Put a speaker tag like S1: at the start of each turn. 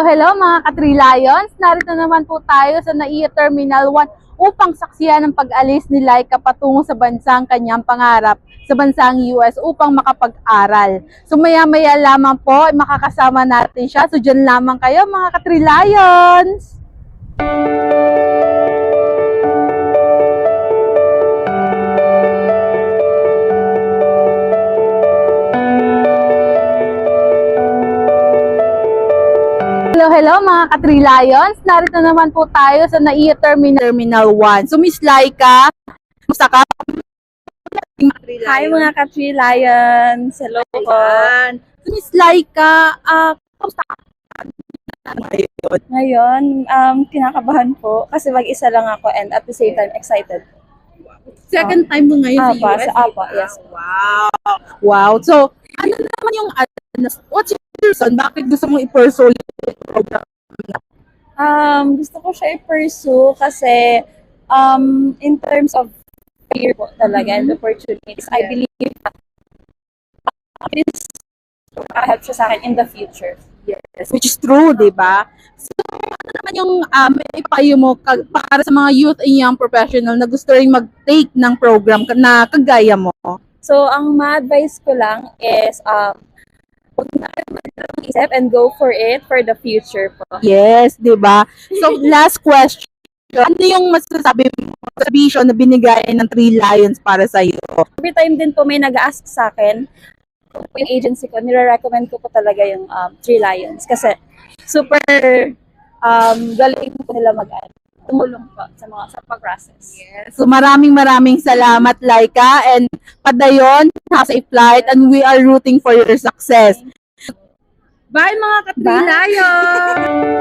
S1: Hello, hello mga ka-Three Lions! Narito naman po tayo sa NAIA Terminal 1 upang saksiyan ang pag-alis ni Laika patungo sa bansang kanyang pangarap sa bansang US upang makapag-aral. So maya-maya lamang po makakasama natin siya. So dyan lamang kayo mga ka-Three Lions! Hello, hello mga ka-Three Lions! Narito naman po tayo sa NAIA Terminal 1. So Miss Laika, kumusta ka?
S2: Hi mga ka-Three Lions! Hello po!
S1: So Miss Laika, kumusta ka?
S2: Ngayon, kinakabahan po kasi mag-isa lang ako and at the same time excited.
S1: Second time mo ngayon sa US?
S2: Yes.
S1: Wow! Wow! So, ano naman yung, what's your reason? Bakit gusto mong i-pursue yung program?
S2: Gusto ko siya i-pursue kasi in terms of career po talaga and opportunities, I believe that it is help siya sa akin in the future.
S1: Yes, which is true, di ba? So, ano naman yung ipayo mo para sa mga youth and young professional na gusto rin mag-take ng program na kagaya mo?
S2: So, ang ma-advise ko lang is huwag na isip and go for it for the future po.
S1: Yes, di ba? So, last question. Ano yung masasabi mo sa vision na binigay ng Three Lions para sa iyo?
S2: Every time din po may nag-ask sa akin, yung agency ko, nire-recommend ko po talaga yung Three Lions. Kasi super galing po nila tumulong po sa pag-process.
S1: So maraming salamat Laika and padayon, have a safe flight and we are rooting for your success. Bye mga ka-Three
S2: Bye.
S1: Lions!